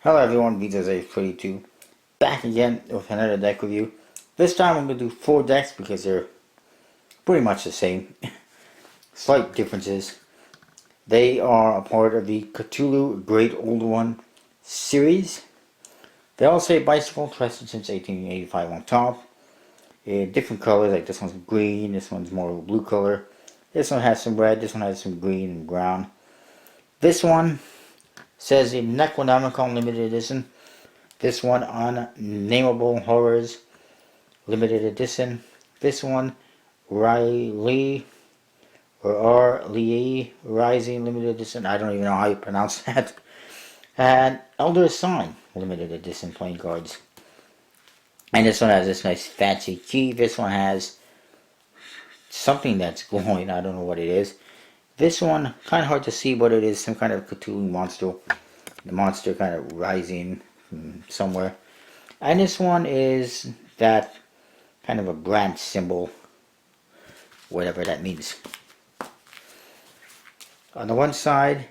Hello everyone, VJose42 back again with another deck review. This time I'm going to do 4 decks because they're pretty much the same. Slight differences. They are a part of the Cthulhu Great Old One series. They all say bicycle, trusted since 1885 on top. In different colors, like this one's green, this one's more of a blue color. This one has some red, this one has some green and brown. This one says the Necronomicon limited edition. This one Unnameable Horrors limited edition. This one Riley or R. Lee Rising limited edition. I don't even know how you pronounce that. And Elder Sign limited edition playing cards. And this one has this nice fancy key. This one has something that's glowing. I don't know what it is. This one, kind of hard to see what it is. Some kind of Cthulhu monster. The monster kind of rising from somewhere. And this one is that kind of a brand symbol. Whatever that means. On the one side,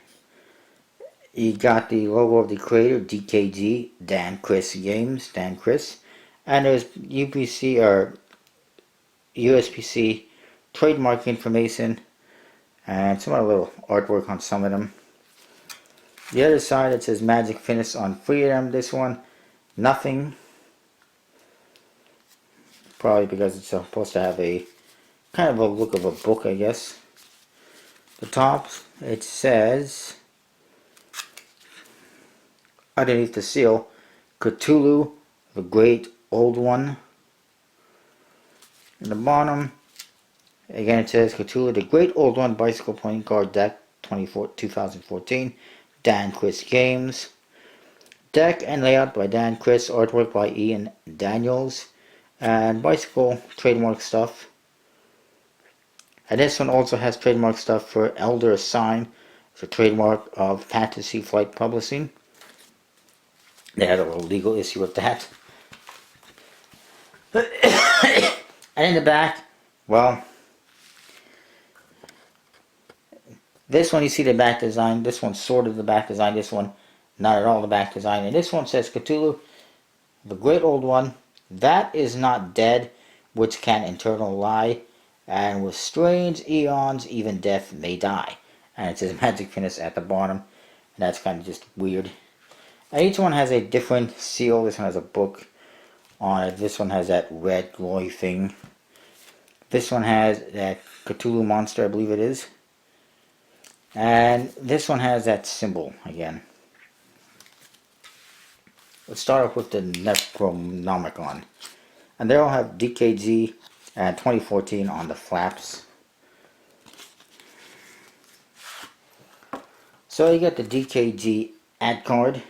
you got the logo of the creator, DKG, Dan Chris Games, Dan Chris. And there's UPC or USPC trademark information and some other little artwork on some of them. The other side, it says Magic Finish on Freedom. This one, nothing. Probably because it's supposed to have a kind of a look of a book, I guess. The top, it says underneath the seal, Cthulhu, the Great Old One. In the bottom, again it says Cthulhu, the Great Old One bicycle playing card deck 2014. Dan Chris Games. Deck and layout by Dan Chris. Artwork by Ian Daniels. And bicycle trademark stuff. And this one also has trademark stuff for Elder Sign. It's a trademark of Fantasy Flight Publishing. They had a little legal issue with that. And in the back, well, this one you see the back design. This one's sort of the back design. This one not at all the back design. And this one says Cthulhu, the Great Old One, that is not dead, which can eternal lie, and with strange eons even death may die. And it says Magic Finish at the bottom, and that's kind of just weird. And each one has a different seal. This one has a book on it. This one has that red glowy thing. This one has that Cthulhu monster, I believe it is. And this one has that symbol again. Let's start off with the Necronomicon. And they all have DKG and 2014 on the flaps. So you get the DKG ad card.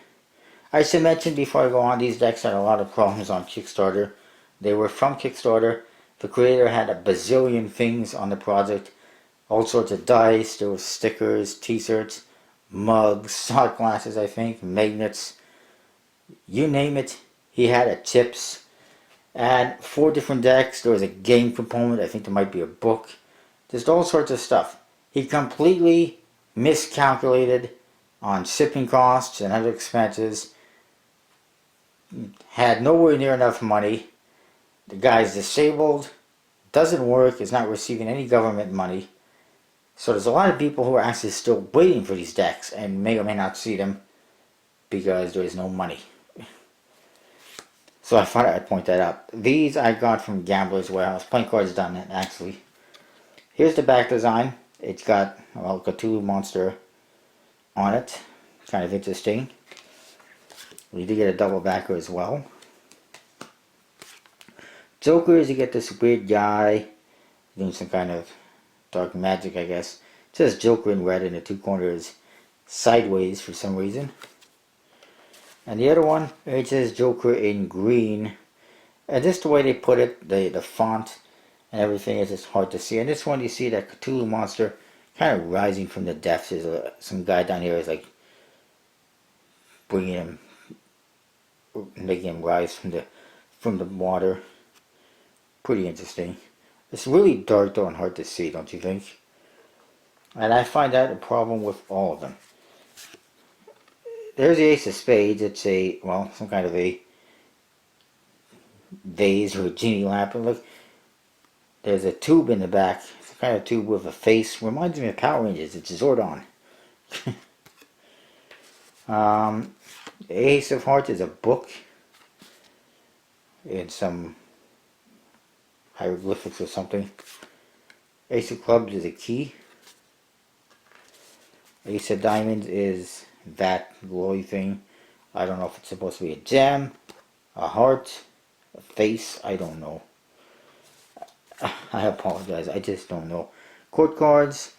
I should mention before I go on, these decks had a lot of problems on Kickstarter. They were from Kickstarter. The creator had a bazillion things on the project. All sorts of dice, there were stickers, t-shirts, mugs, shot glasses I think, magnets. You name it, he had it. Chips. And 4 different decks. There was a game component. I think there might be a book. Just all sorts of stuff. He completely miscalculated on shipping costs and other expenses. Had nowhere near enough money. The guy's disabled. Doesn't work. Is not receiving any government money. So there's a lot of people who are actually still waiting for these decks and may or may not see them because there is no money. So I thought I'd point that out. These I got from Gambler's Warehouse. Playing cards done it, actually. Here's the back design. It's got a Cthulhu monster on it. Kind of interesting. We do get a double backer as well. Jokers, you get this weird guy doing some kind of dark magic, I guess. It says Joker in red and the 2 corners sideways for some reason. And the other one, it says Joker in green. And just the way they put it, the font and everything is just hard to see. And this one you see that Cthulhu monster kind of rising from the depths. There's some guy down here is like bringing him, making him rise from the water. Pretty interesting. It's really dark though and hard to see, don't you think? And I find that a problem with all of them. there's the Ace of Spades. It's a, well, some kind of a vase or a genie lamp. And look, there's a tube in the back. It's a kind of tube with a face. Reminds me of Power Rangers. It's Zordon. The Ace of Hearts is a book in some hieroglyphics or something. Ace of Clubs is a key. Ace of Diamonds is that glowy thing. I don't know if it's supposed to be a gem, a heart, a face. I don't know. I apologize. I just don't know. Court cards.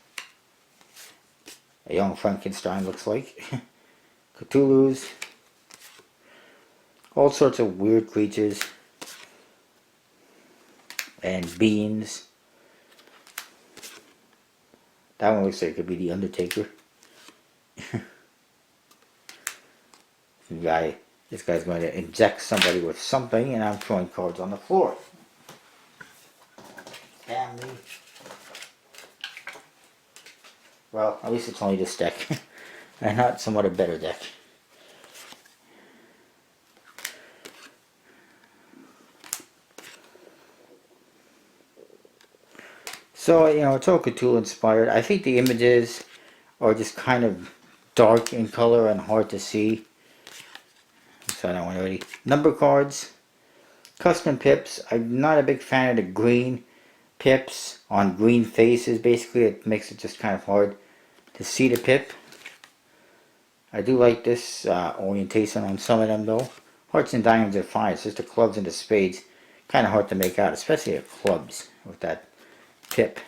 A young Frankenstein looks like. Cthulhu's. All sorts of weird creatures. And beings. That one looks like it could be the Undertaker. This guy's going to inject somebody with something, and I'm throwing cards on the floor. Damn me. Well, at least it's only this deck, and not some other better deck. So, you know, it's all Cthulhu inspired. I think the images are just kind of dark in color and hard to see. So that one already. Number cards. Custom pips. I'm not a big fan of the green pips on green faces. Basically, it makes it just kind of hard to see the pip. I do like this orientation on some of them though. Hearts and diamonds are fine. It's just the clubs and the spades. Kind of hard to make out, especially the clubs with that pip.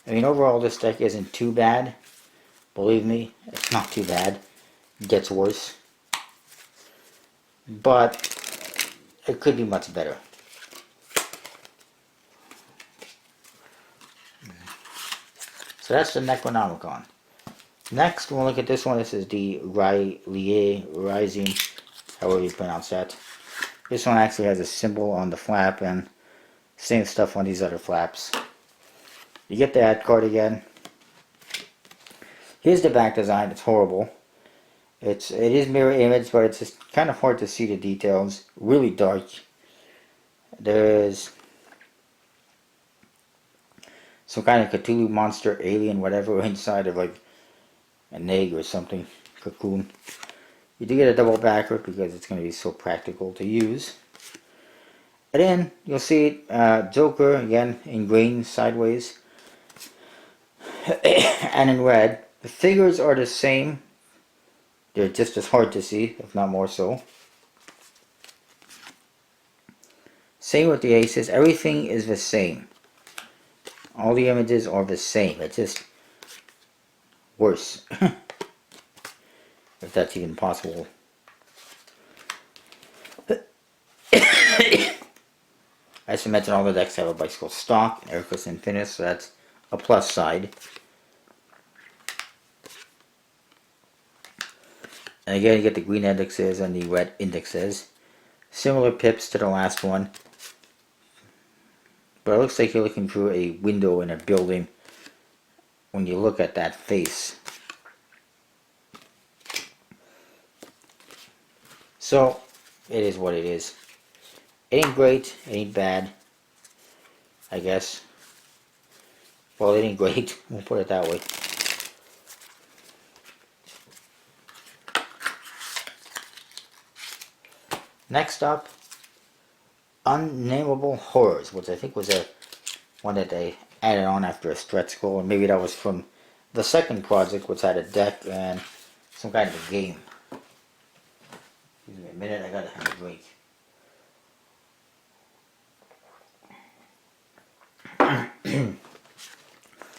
I mean, overall this deck isn't too bad. Believe me, it's not too bad. It gets worse. But it could be much better. So that's the Necronomicon. Next, we'll look at this one. This is the Rising, however you pronounce that. This one actually has a symbol on the flap and same stuff on these other flaps. You get the ad card again. Here's the back design. It's horrible. It is mirror image, but it's just kind of hard to see the details. Really dark. There's some kind of Cthulhu monster, alien, whatever, inside of like an egg or something. Cocoon. You do get a double backer because it's going to be so practical to use. And then you'll see Joker again in green sideways and in red. The figures are the same. They're just as hard to see, if not more so. Same with the aces. Everything is the same. All the images are the same. It's just worse. If that's even possible. As I mentioned, all the decks have a bicycle stock, Ericus Infinus, so that's a plus side. And again, you get the green indexes and the red indexes. Similar pips to the last one. But it looks like you're looking through a window in a building when you look at that face. So, it is what it is. It ain't great, it ain't bad, I guess. Well, it ain't great, we'll put it that way. Next up, Unnameable Horrors, which I think was a one that they added on after a stretch goal, and maybe that was from the second project, which had a deck and some kind of a game. Give me a minute, I gotta have a drink.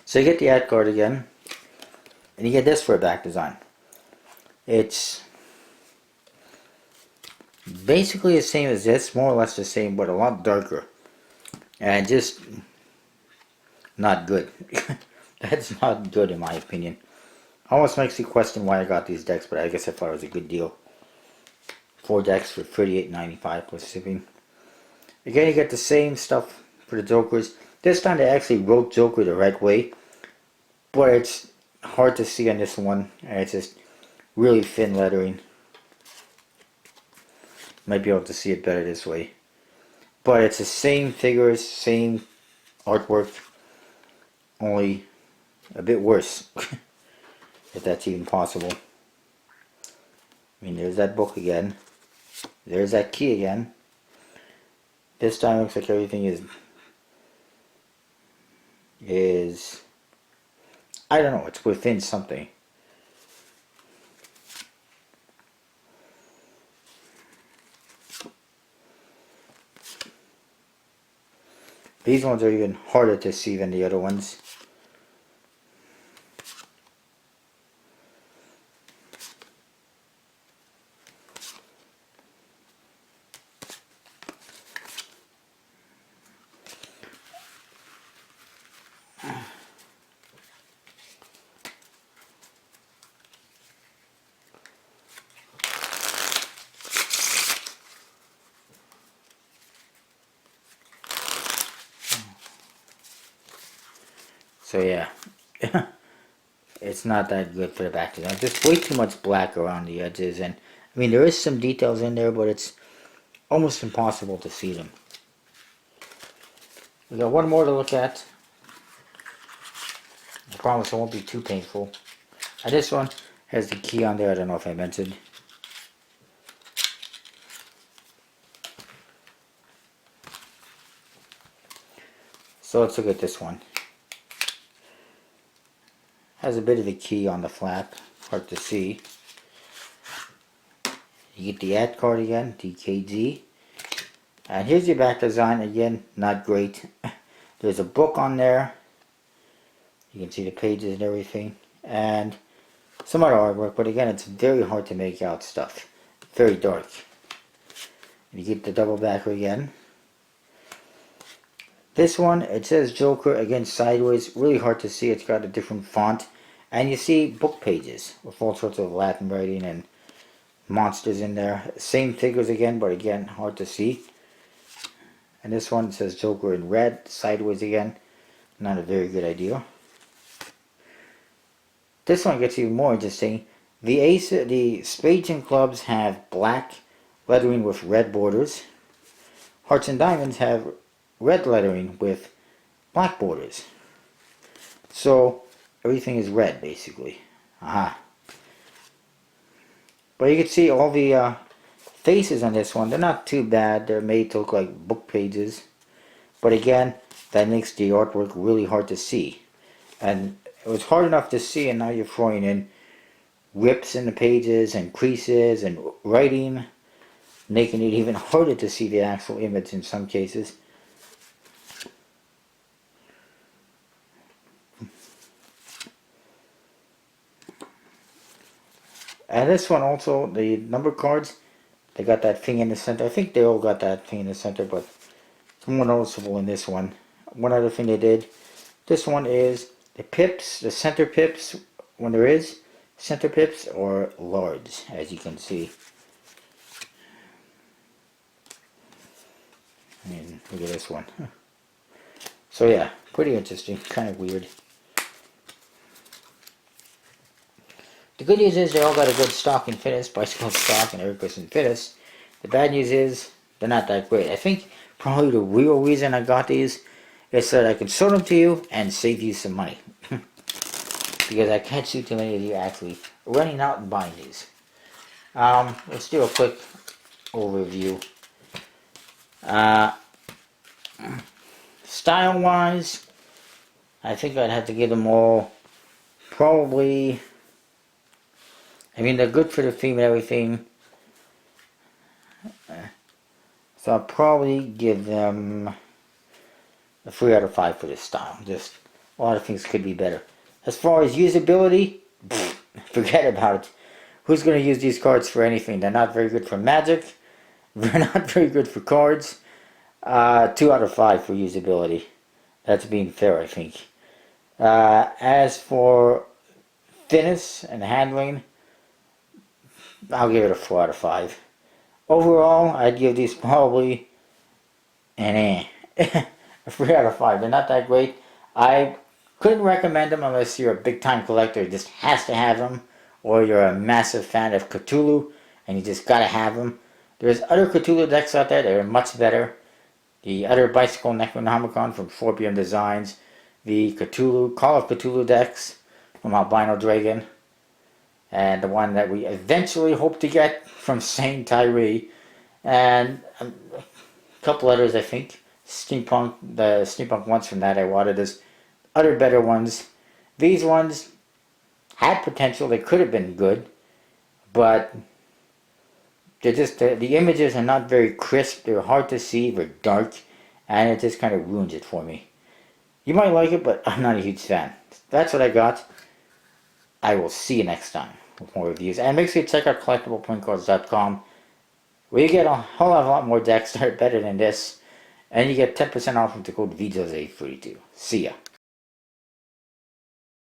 So you get the ad card again, and you get this for a back design. It's basically the same as this, more or less the same, but a lot darker. And just not good. That's not good in my opinion. Almost makes you question why I got these decks, but I guess I thought it was a good deal. 4 decks for $38.95 plus shipping. Again, you get the same stuff for the Jokers. This time they actually wrote Joker the right way. but it's hard to see on this one, and it's just really thin lettering. Might be able to see it better this way. But it's the same figures, same artwork, only a bit worse, if that's even possible. I mean, there's that book again. There's that key again. This time it looks like everything is I don't know, it's within something. These ones are even harder to see than the other ones. So yeah, it's not that good for the back design. There's way too much black around the edges, and I mean there is some details in there, but it's almost impossible to see them. We got one more to look at. I promise it won't be too painful. And this one has the key on there, I don't know if I mentioned. So let's look at this one. Has a bit of a key on the flap, hard to see. You get the ad card again, DKG. And here's your back design, again, not great. There's a book on there. You can see the pages and everything. And some other artwork, but again, it's very hard to make out stuff. Very dark. And you get the double backer again. This one, it says Joker, again sideways, really hard to see. It's got a different font. And you see book pages with all sorts of Latin writing and monsters in there. Same figures again, but again, hard to see. And this one says Joker in red, sideways again. Not a very good idea. This one gets even more interesting. The spades and clubs have black lettering with red borders. Hearts and diamonds have red lettering with black borders. So everything is red basically. Aha. But you can see all the faces on this one. They're not too bad. They're made to look like book pages. But again, that makes the artwork really hard to see. And it was hard enough to see, and now you're throwing in rips in the pages and creases and writing, making it even harder to see the actual image in some cases. And this one also, the number cards, they got that thing in the center. I think they all got that thing in the center, but it's more noticeable in this one. One other thing they did, this one is the pips, the center pips, when there is center pips, are large, as you can see. And look at this one. So yeah, pretty interesting, kind of weird. The good news is they all got a good stock and fitness, bicycle stock and air cushion fitness. The bad news is they're not that great. I think probably the real reason I got these is so that I can show them to you and save you some money. Because I can't see too many of you actually running out and buying these. Let's do a quick overview. Style wise, I think I'd have to give them all probably, I mean they're good for the theme and everything, so I'll probably give them a 3 out of 5 for this style. Just a lot of things could be better. As far as usability, forget about it. Who's going to use these cards for anything? They're not very good for Magic. They're not very good for cards. 2 out of 5 for usability. That's being fair, I think. As for thinness and handling, I'll give it a 4 out of 5. Overall, I'd give these probably a 3 out of 5. They're not that great. I Couldn't recommend them unless you're a big time collector who just has to have them, or you're a massive fan of Cthulhu and you just gotta have them. There's other Cthulhu decks out there that are much better. The other Bicycle Necronomicon from 4PM Designs, the Cthulhu, Call of Cthulhu decks from Albino Dragon, and the one that we eventually hope to get from Saint Tyree, and a couple others I think. Steampunk, the Steampunk ones from that I wanted as other better ones. These ones had potential, they could have been good, but they're just, the images are not very crisp, they're hard to see, they're dark, and it just kind of ruins it for me. You might like it, but I'm not a huge fan. That's what I got. I will see you next time with more reviews. And make sure you check out collectibleplayingcards.com, where you get a whole lot more decks that are better than this. And you get 10% off with the code VJose32. See ya.